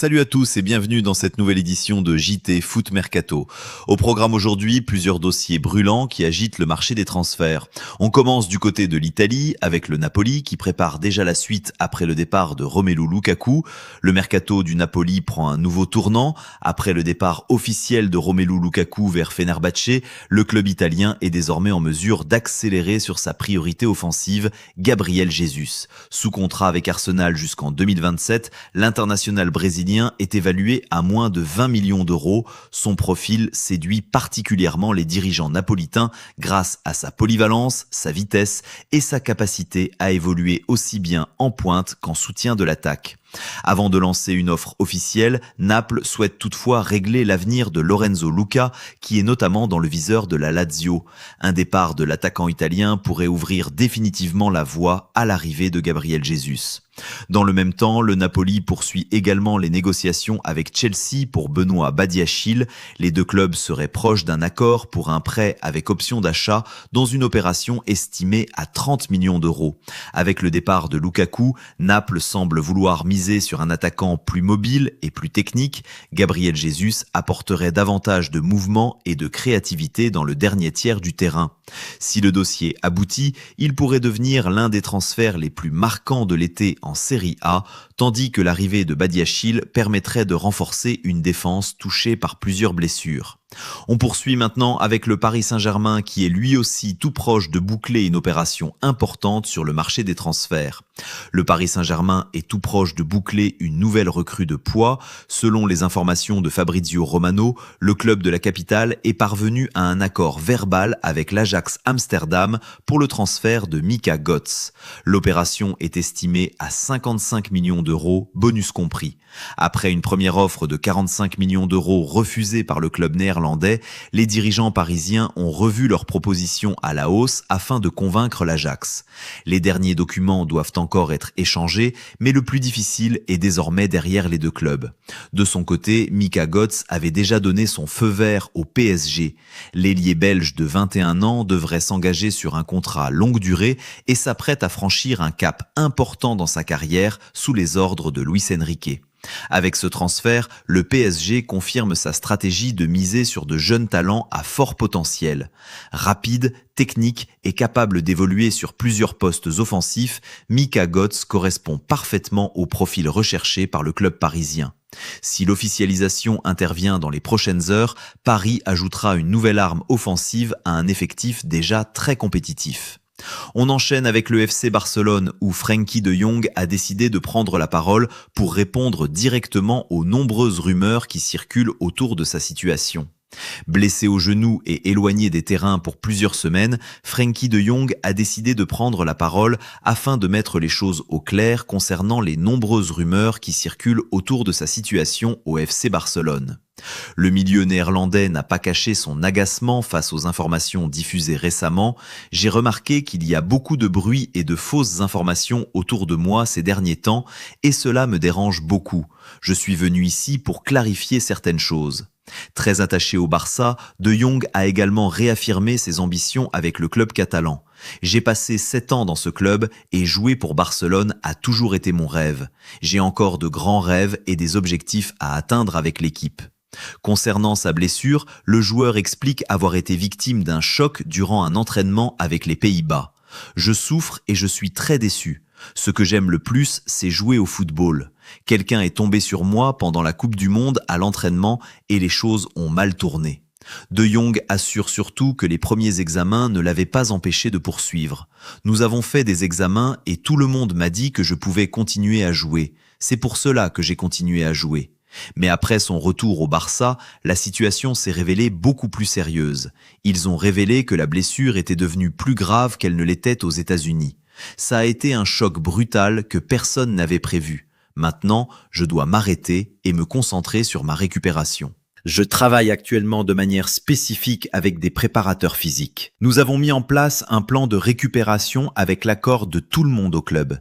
Salut à tous et bienvenue dans cette nouvelle édition de JT Foot Mercato. Au programme aujourd'hui, plusieurs dossiers brûlants qui agitent le marché des transferts. On commence du côté de l'Italie avec le Napoli qui prépare déjà la suite après le départ de Romelu Lukaku. Le mercato du Napoli prend un nouveau tournant. Après le départ officiel de Romelu Lukaku vers Fenerbahçe, le club italien est désormais en mesure d'accélérer sur sa priorité offensive, Gabriel Jesus. Sous contrat avec Arsenal jusqu'en 2027, l'international brésilien est évalué à moins de 20 millions d'euros. Son profil séduit particulièrement les dirigeants napolitains grâce à sa polyvalence, sa vitesse et sa capacité à évoluer aussi bien en pointe qu'en soutien de l'attaque. Avant de lancer une offre officielle, Naples souhaite toutefois régler l'avenir de Lorenzo Luca, qui est notamment dans le viseur de la Lazio. Un départ de l'attaquant italien pourrait ouvrir définitivement la voie à l'arrivée de Gabriel Jesus. Dans le même temps, le Napoli poursuit également les négociations avec Chelsea pour Benoît Badiachile. Les deux clubs seraient proches d'un accord pour un prêt avec option d'achat dans une opération estimée à 30 millions d'euros. Avec le départ de Lukaku, Naples semble vouloir miser sur un attaquant plus mobile et plus technique. Gabriel Jesus apporterait davantage de mouvement et de créativité dans le dernier tiers du terrain. Si le dossier aboutit, il pourrait devenir l'un des transferts les plus marquants de l'été en Série A, tandis que l'arrivée de Badiachile permettrait de renforcer une défense touchée par plusieurs blessures. On poursuit maintenant avec le Paris Saint-Germain qui est lui aussi tout proche de boucler une opération importante sur le marché des transferts. Le Paris Saint-Germain est tout proche de boucler une nouvelle recrue de poids. Selon les informations de Fabrizio Romano, le club de la capitale est parvenu à un accord verbal avec l'Ajax Amsterdam pour le transfert de Mika Götze. L'opération est estimée à 55 millions d'euros, bonus compris. Après une première offre de 45 millions d'euros refusée par le club néerlandais, les dirigeants parisiens ont revu leur proposition à la hausse afin de convaincre l'Ajax. Les derniers documents doivent encore être échangés, mais le plus difficile est désormais derrière les deux clubs. De son côté, Mika Götze avait déjà donné son feu vert au PSG. L'ailier belge de 21 ans devrait s'engager sur un contrat longue durée et s'apprête à franchir un cap important dans sa carrière sous les ordres de Luis Enrique. Avec ce transfert, le PSG confirme sa stratégie de miser sur de jeunes talents à fort potentiel. Rapide, technique et capable d'évoluer sur plusieurs postes offensifs, Mika Götze correspond parfaitement au profil recherché par le club parisien. Si l'officialisation intervient dans les prochaines heures, Paris ajoutera une nouvelle arme offensive à un effectif déjà très compétitif. On enchaîne avec le FC Barcelone où Frenkie de Jong a décidé de prendre la parole pour répondre directement aux nombreuses rumeurs qui circulent autour de sa situation. Blessé au genou et éloigné des terrains pour plusieurs semaines, Frenkie de Jong a décidé de prendre la parole afin de mettre les choses au clair concernant les nombreuses rumeurs qui circulent autour de sa situation au FC Barcelone. Le milieu néerlandais n'a pas caché son agacement face aux informations diffusées récemment. J'ai remarqué qu'il y a beaucoup de bruit et de fausses informations autour de moi ces derniers temps et cela me dérange beaucoup. Je suis venu ici pour clarifier certaines choses. Très attaché au Barça, De Jong a également réaffirmé ses ambitions avec le club catalan. J'ai passé 7 ans dans ce club et jouer pour Barcelone a toujours été mon rêve. J'ai encore de grands rêves et des objectifs à atteindre avec l'équipe. Concernant sa blessure, le joueur explique avoir été victime d'un choc durant un entraînement avec les Pays-Bas. Je souffre et je suis très déçu. Ce que j'aime le plus, c'est jouer au football. Quelqu'un est tombé sur moi pendant la Coupe du Monde à l'entraînement et les choses ont mal tourné. De Jong assure surtout que les premiers examens ne l'avaient pas empêché de poursuivre. Nous avons fait des examens et tout le monde m'a dit que je pouvais continuer à jouer. C'est pour cela que j'ai continué à jouer. Mais après son retour au Barça, la situation s'est révélée beaucoup plus sérieuse. Ils ont révélé que la blessure était devenue plus grave qu'elle ne l'était aux États-Unis. Ça a été un choc brutal que personne n'avait prévu. Maintenant, je dois m'arrêter et me concentrer sur ma récupération. Je travaille actuellement de manière spécifique avec des préparateurs physiques. Nous avons mis en place un plan de récupération avec l'accord de tout le monde au club.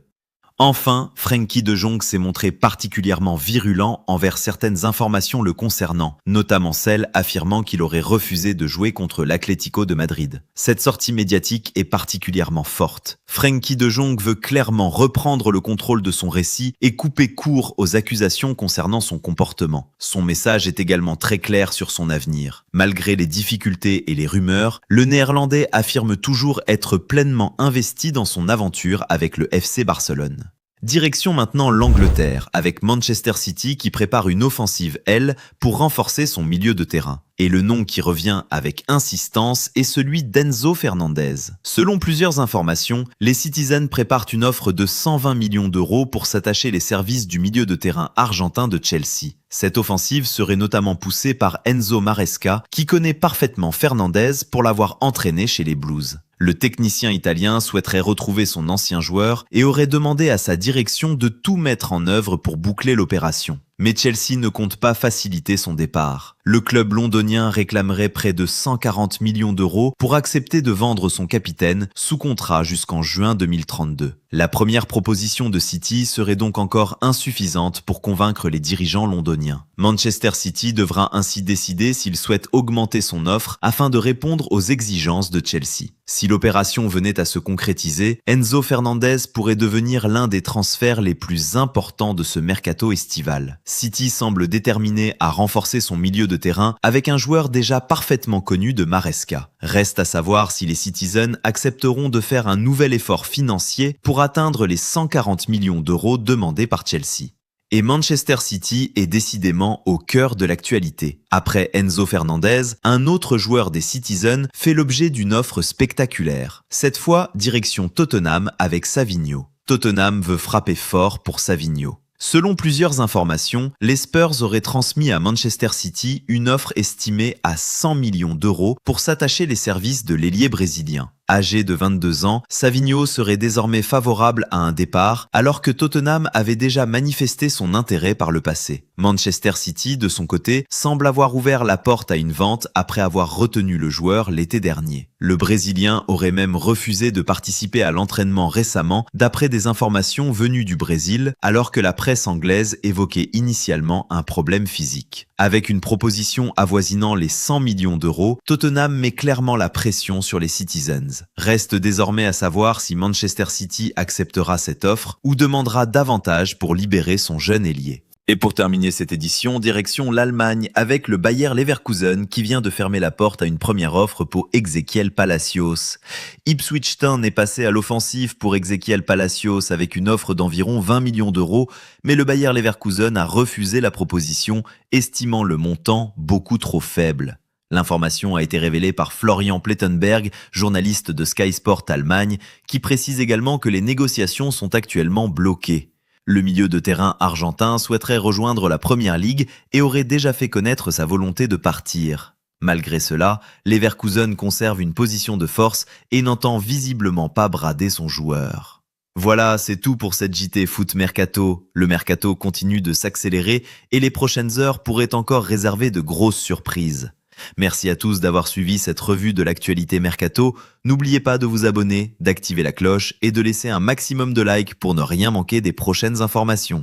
Enfin, Frenkie de Jong s'est montré particulièrement virulent envers certaines informations le concernant, notamment celles affirmant qu'il aurait refusé de jouer contre l'Atlético de Madrid. Cette sortie médiatique est particulièrement forte. Frenkie de Jong veut clairement reprendre le contrôle de son récit et couper court aux accusations concernant son comportement. Son message est également très clair sur son avenir. Malgré les difficultés et les rumeurs, le Néerlandais affirme toujours être pleinement investi dans son aventure avec le FC Barcelone. Direction maintenant l'Angleterre, avec Manchester City qui prépare une offensive, elle, pour renforcer son milieu de terrain. Et le nom qui revient avec insistance est celui d'Enzo Fernandez. Selon plusieurs informations, les Citizens préparent une offre de 120 millions d'euros pour s'attacher les services du milieu de terrain argentin de Chelsea. Cette offensive serait notamment poussée par Enzo Maresca, qui connaît parfaitement Fernandez pour l'avoir entraîné chez les Blues. Le technicien italien souhaiterait retrouver son ancien joueur et aurait demandé à sa direction de tout mettre en œuvre pour boucler l'opération. Mais Chelsea ne compte pas faciliter son départ. Le club londonien réclamerait près de 140 millions d'euros pour accepter de vendre son capitaine sous contrat jusqu'en juin 2032. La première proposition de City serait donc encore insuffisante pour convaincre les dirigeants londoniens. Manchester City devra ainsi décider s'il souhaite augmenter son offre afin de répondre aux exigences de Chelsea. Si l'opération venait à se concrétiser, Enzo Fernandez pourrait devenir l'un des transferts les plus importants de ce mercato estival. City semble déterminé à renforcer son milieu de terrain avec un joueur déjà parfaitement connu de Maresca. Reste à savoir si les Citizens accepteront de faire un nouvel effort financier pour atteindre les 140 millions d'euros demandés par Chelsea. Et Manchester City est décidément au cœur de l'actualité. Après Enzo Fernandez, un autre joueur des Citizens fait l'objet d'une offre spectaculaire. Cette fois, direction Tottenham avec Savinho. Tottenham veut frapper fort pour Savinho. Selon plusieurs informations, les Spurs auraient transmis à Manchester City une offre estimée à 100 millions d'euros pour s'attacher les services de l'ailier brésilien. Âgé de 22 ans, Savinho serait désormais favorable à un départ, alors que Tottenham avait déjà manifesté son intérêt par le passé. Manchester City, de son côté, semble avoir ouvert la porte à une vente après avoir retenu le joueur l'été dernier. Le Brésilien aurait même refusé de participer à l'entraînement récemment, d'après des informations venues du Brésil, alors que la presse anglaise évoquait initialement un problème physique. Avec une proposition avoisinant les 100 millions d'euros, Tottenham met clairement la pression sur les Citizens. Reste désormais à savoir si Manchester City acceptera cette offre ou demandera davantage pour libérer son jeune ailier. Et pour terminer cette édition, direction l'Allemagne avec le Bayer Leverkusen qui vient de fermer la porte à une première offre pour Ezequiel Palacios. Ipswich Town est passé à l'offensive pour Ezequiel Palacios avec une offre d'environ 20 millions d'euros, mais le Bayer Leverkusen a refusé la proposition, estimant le montant beaucoup trop faible. L'information a été révélée par Florian Plettenberg, journaliste de Sky Sport Allemagne, qui précise également que les négociations sont actuellement bloquées. Le milieu de terrain argentin souhaiterait rejoindre la Première Ligue et aurait déjà fait connaître sa volonté de partir. Malgré cela, Leverkusen conserve une position de force et n'entend visiblement pas brader son joueur. Voilà, c'est tout pour cette JT Foot Mercato. Le mercato continue de s'accélérer et les prochaines heures pourraient encore réserver de grosses surprises. Merci à tous d'avoir suivi cette revue de l'actualité Mercato. N'oubliez pas de vous abonner, d'activer la cloche et de laisser un maximum de likes pour ne rien manquer des prochaines informations.